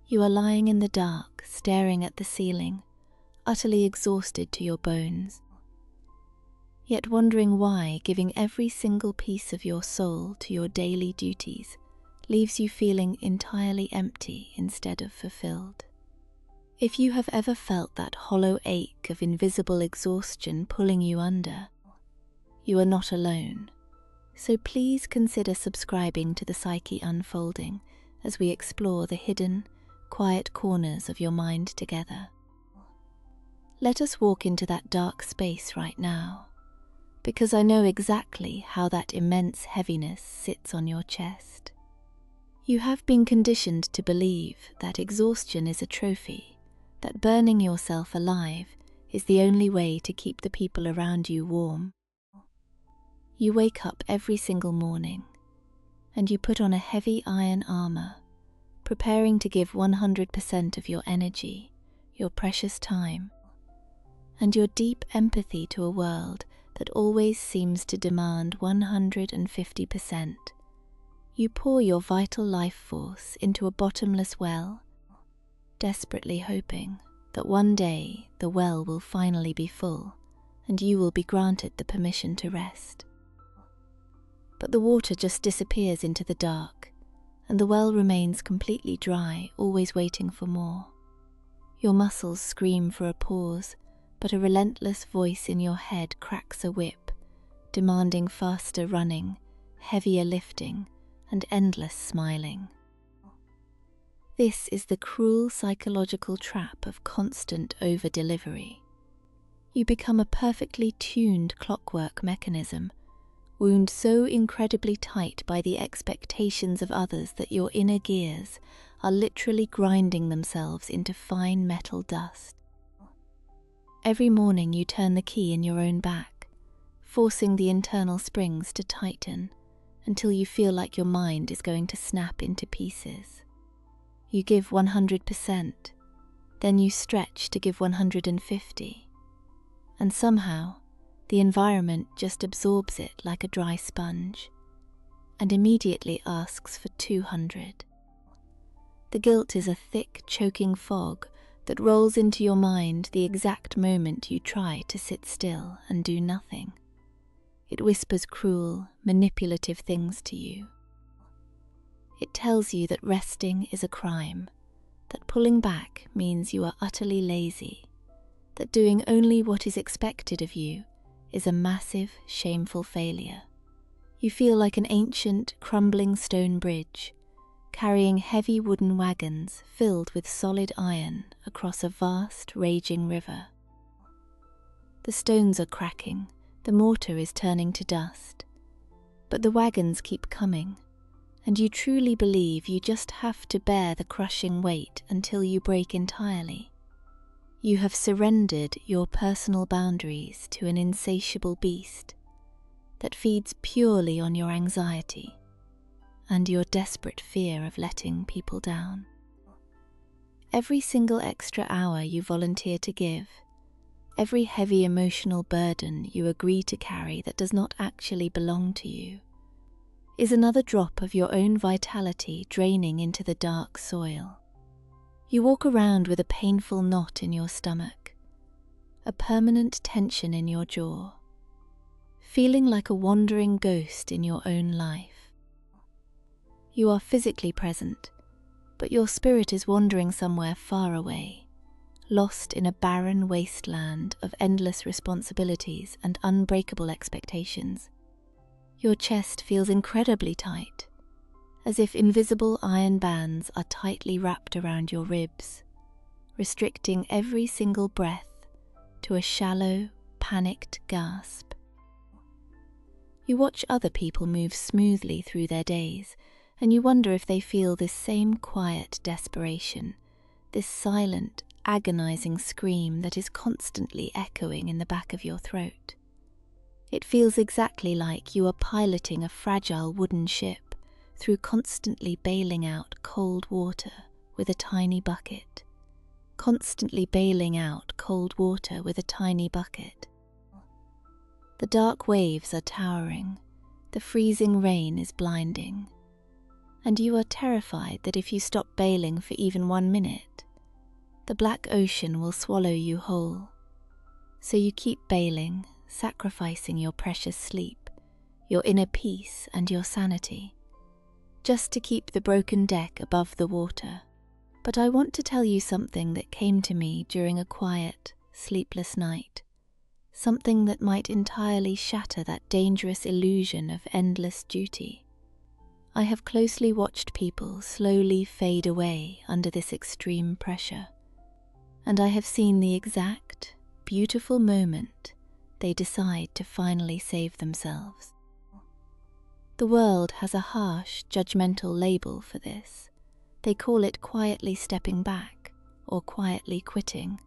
You are lying in the dark, staring at the ceiling, utterly exhausted to your bones, yet wondering why giving every single piece of your soul to your daily duties leaves you feeling entirely empty instead of fulfilled. If you have ever felt that hollow ache of invisible exhaustion pulling you under, you are not alone. So please consider subscribing to the Psyche Unfolding as we explore the hidden, quiet corners of your mind together. Let us walk into that dark space right now, because I know exactly how that immense heaviness sits on your chest. You have been conditioned to believe that exhaustion is a trophy, that burning yourself alive is the only way to keep the people around you warm. You wake up every single morning, and you put on a heavy iron armor, preparing to give 100% of your energy, your precious time, and your deep empathy to a world that always seems to demand 150%. You pour your vital life force into a bottomless well, desperately hoping that one day the well will finally be full and you will be granted the permission to rest. But the water just disappears into the dark, and the well remains completely dry, always waiting for more. Your muscles scream for a pause, but a relentless voice in your head cracks a whip, demanding faster running, heavier lifting, and endless smiling. This is the cruel psychological trap of constant over-delivery. You become a perfectly tuned clockwork mechanism, wound so incredibly tight by the expectations of others that your inner gears are literally grinding themselves into fine metal dust. Every morning you turn the key in your own back, forcing the internal springs to tighten until you feel like your mind is going to snap into pieces. You give 100%, then you stretch to give 150, and somehow the environment just absorbs it like a dry sponge and immediately asks for 200. The guilt is a thick, choking fog that rolls into your mind the exact moment you try to sit still and do nothing. It whispers cruel, manipulative things to you. It tells you that resting is a crime, that pulling back means you are utterly lazy, that doing only what is expected of you is a massive, shameful failure. You feel like an ancient, crumbling stone bridge, carrying heavy wooden wagons filled with solid iron across a vast, raging river. The stones are cracking, the mortar is turning to dust, but the wagons keep coming, and you truly believe you just have to bear the crushing weight until you break entirely. You have surrendered your personal boundaries to an insatiable beast that feeds purely on your anxiety and your desperate fear of letting people down. Every single extra hour you volunteer to give, every heavy emotional burden you agree to carry that does not actually belong to you, is another drop of your own vitality draining into the dark soil. You walk around with a painful knot in your stomach, a permanent tension in your jaw, feeling like a wandering ghost in your own life. You are physically present, but your spirit is wandering somewhere far away, lost in a barren wasteland of endless responsibilities and unbreakable expectations. Your chest feels incredibly tight, as if invisible iron bands are tightly wrapped around your ribs, restricting every single breath to a shallow, panicked gasp. You watch other people move smoothly through their days, and you wonder if they feel this same quiet desperation, this silent, agonizing scream that is constantly echoing in the back of your throat. It feels exactly like you are piloting a fragile wooden ship through constantly bailing out cold water with a tiny bucket. Constantly bailing out cold water with a tiny bucket. The dark waves are towering, the freezing rain is blinding, and you are terrified that if you stop bailing for even 1 minute, the black ocean will swallow you whole. So you keep bailing, sacrificing your precious sleep, your inner peace and your sanity, just to keep the broken deck above the water. But I want to tell you something that came to me during a quiet, sleepless night, something that might entirely shatter that dangerous illusion of endless duty. I have closely watched people slowly fade away under this extreme pressure, and I have seen the exact, beautiful moment they decide to finally save themselves. The world has a harsh, judgmental label for this. They call it quietly stepping back or quietly quitting,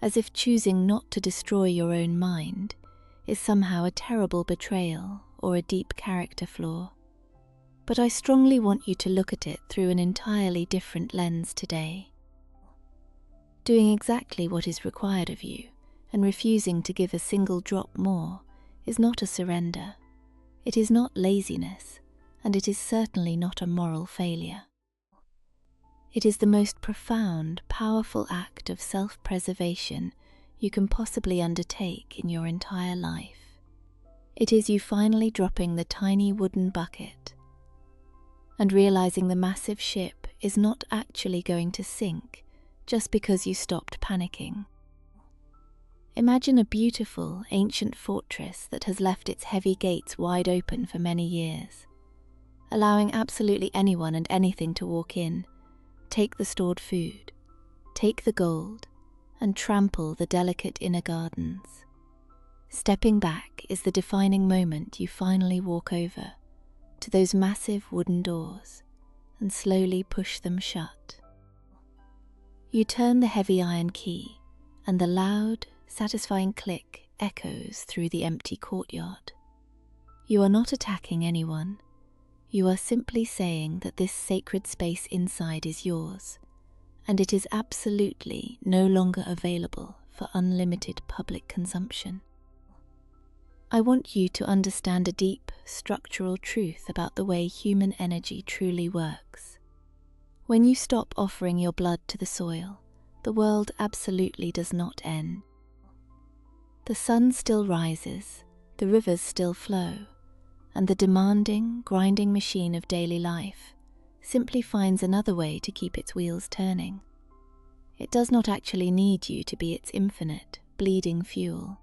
as if choosing not to destroy your own mind is somehow a terrible betrayal or a deep character flaw. But I strongly want you to look at it through an entirely different lens today. Doing exactly what is required of you and refusing to give a single drop more is not a surrender. It is not laziness, and it is certainly not a moral failure. It is the most profound, powerful act of self-preservation you can possibly undertake in your entire life. It is you finally dropping the tiny wooden bucket and realizing the massive ship is not actually going to sink just because you stopped panicking. Imagine a beautiful, ancient fortress that has left its heavy gates wide open for many years, allowing absolutely anyone and anything to walk in, take the stored food, take the gold, and trample the delicate inner gardens. Stepping back is the defining moment you finally walk over to those massive wooden doors and slowly push them shut. You turn the heavy iron key, and the loud, satisfying click echoes through the empty courtyard. You are not attacking anyone. You are simply saying that this sacred space inside is yours, and it is absolutely no longer available for unlimited public consumption. I want you to understand a deep, structural truth about the way human energy truly works. When you stop offering your blood to the soil, the world absolutely does not end. The sun still rises, the rivers still flow, and the demanding, grinding machine of daily life simply finds another way to keep its wheels turning. It does not actually need you to be its infinite, bleeding fuel.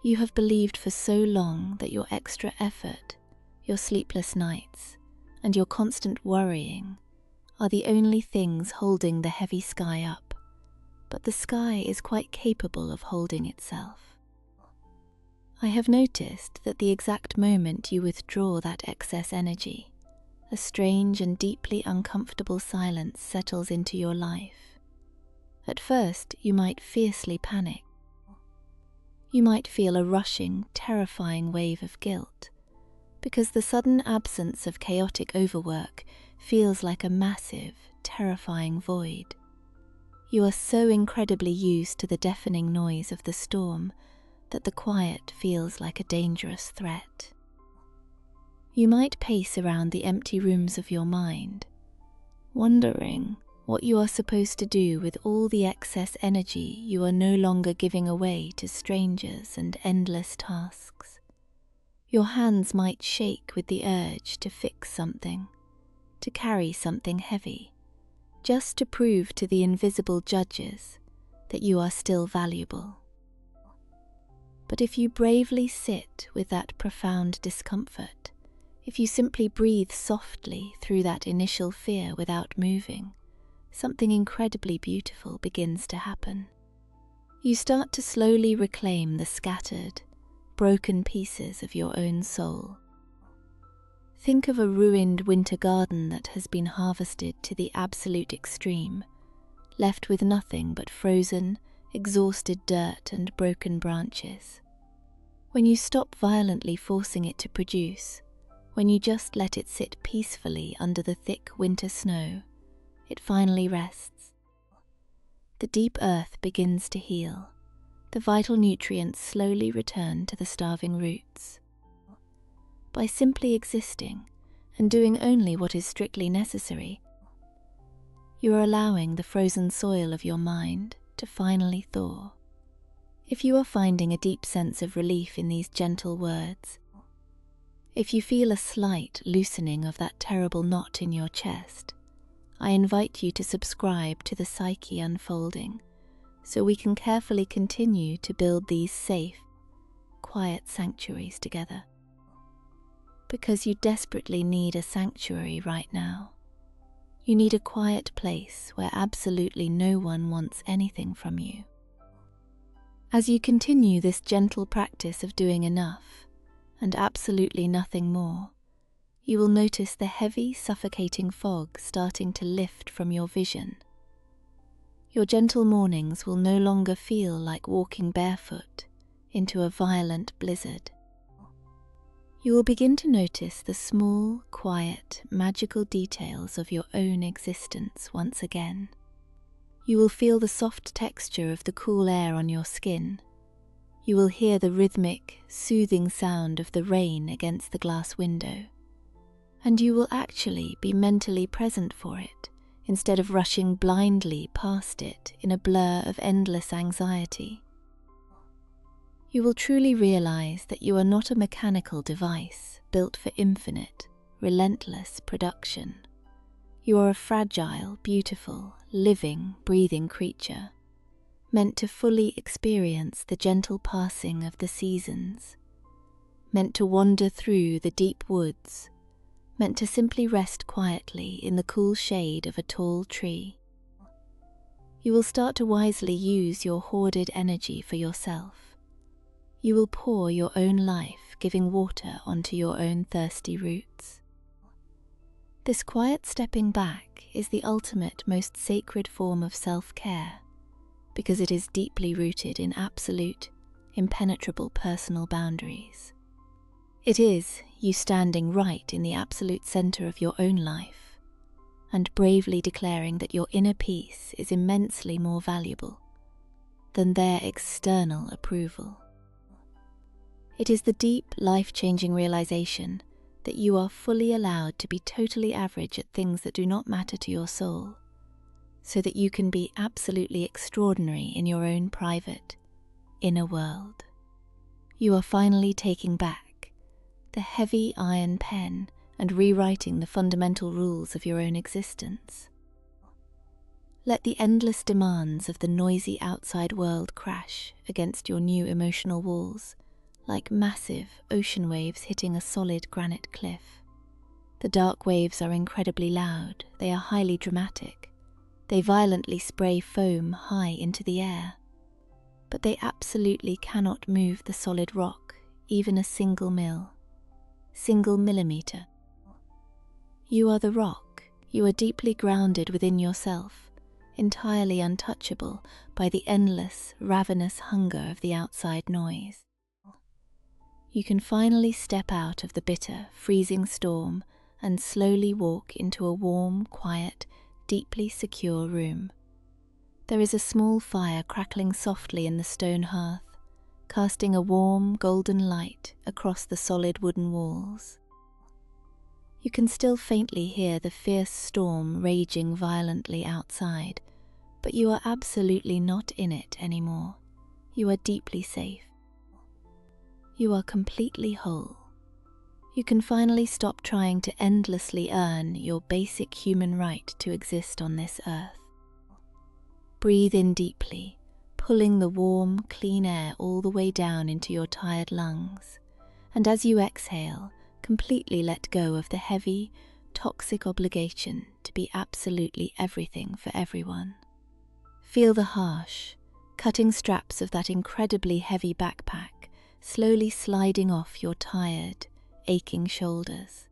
You have believed for so long that your extra effort, your sleepless nights, and your constant worrying are the only things holding the heavy sky up, but the sky is quite capable of holding itself. I have noticed that the exact moment you withdraw that excess energy, a strange and deeply uncomfortable silence settles into your life. At first, you might fiercely panic. You might feel a rushing, terrifying wave of guilt, because the sudden absence of chaotic overwork feels like a massive, terrifying void. You are so incredibly used to the deafening noise of the storm that the quiet feels like a dangerous threat. You might pace around the empty rooms of your mind, wondering what you are supposed to do with all the excess energy you are no longer giving away to strangers and endless tasks. Your hands might shake with the urge to fix something, to carry something heavy, just to prove to the invisible judges that you are still valuable. But if you bravely sit with that profound discomfort, if you simply breathe softly through that initial fear without moving, something incredibly beautiful begins to happen. You start to slowly reclaim the scattered, broken pieces of your own soul. Think of a ruined winter garden that has been harvested to the absolute extreme, left with nothing but frozen, exhausted dirt and broken branches. When you stop violently forcing it to produce, when you just let it sit peacefully under the thick winter snow, it finally rests. The deep earth begins to heal. The vital nutrients slowly return to the starving roots. By simply existing, and doing only what is strictly necessary, you are allowing the frozen soil of your mind to finally thaw. If you are finding a deep sense of relief in these gentle words, if you feel a slight loosening of that terrible knot in your chest, I invite you to subscribe to the Psyche Unfolding so we can carefully continue to build these safe, quiet sanctuaries together. Because you desperately need a sanctuary right now. You need a quiet place where absolutely no one wants anything from you. As you continue this gentle practice of doing enough and absolutely nothing more, you will notice the heavy, suffocating fog starting to lift from your vision. Your gentle mornings will no longer feel like walking barefoot into a violent blizzard. You will begin to notice the small, quiet, magical details of your own existence once again. You will feel the soft texture of the cool air on your skin. You will hear the rhythmic, soothing sound of the rain against the glass window. And you will actually be mentally present for it, instead of rushing blindly past it in a blur of endless anxiety. You will truly realize that you are not a mechanical device built for infinite, relentless production. You are a fragile, beautiful, living, breathing creature, meant to fully experience the gentle passing of the seasons, meant to wander through the deep woods, meant to simply rest quietly in the cool shade of a tall tree. You will start to wisely use your hoarded energy for yourself. You will pour your own life, giving water onto your own thirsty roots. This quiet stepping back is the ultimate, most sacred form of self-care, because it is deeply rooted in absolute, impenetrable personal boundaries. It is you standing right in the absolute center of your own life, and bravely declaring that your inner peace is immensely more valuable than their external approval. It is the deep, life-changing realization that you are fully allowed to be totally average at things that do not matter to your soul, so that you can be absolutely extraordinary in your own private, inner world. You are finally taking back the heavy iron pen and rewriting the fundamental rules of your own existence. Let the endless demands of the noisy outside world crash against your new emotional walls, like massive ocean waves hitting a solid granite cliff. The dark waves are incredibly loud, they are highly dramatic. They violently spray foam high into the air. But they absolutely cannot move the solid rock, even a single millimeter. You are the rock, you are deeply grounded within yourself, entirely untouchable by the endless, ravenous hunger of the outside noise. You can finally step out of the bitter, freezing storm and slowly walk into a warm, quiet, deeply secure room. There is a small fire crackling softly in the stone hearth, casting a warm, golden light across the solid wooden walls. You can still faintly hear the fierce storm raging violently outside, but you are absolutely not in it anymore. You are deeply safe. You are completely whole. You can finally stop trying to endlessly earn your basic human right to exist on this earth. Breathe in deeply, pulling the warm, clean air all the way down into your tired lungs, and as you exhale, completely let go of the heavy, toxic obligation to be absolutely everything for everyone. Feel the harsh, cutting straps of that incredibly heavy backpack slowly sliding off your tired, aching shoulders.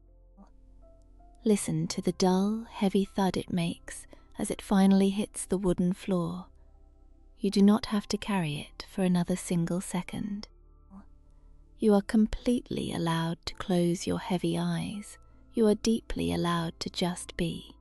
Listen to the dull, heavy thud it makes as it finally hits the wooden floor. You do not have to carry it for another single second. You are completely allowed to close your heavy eyes. You are deeply allowed to just be.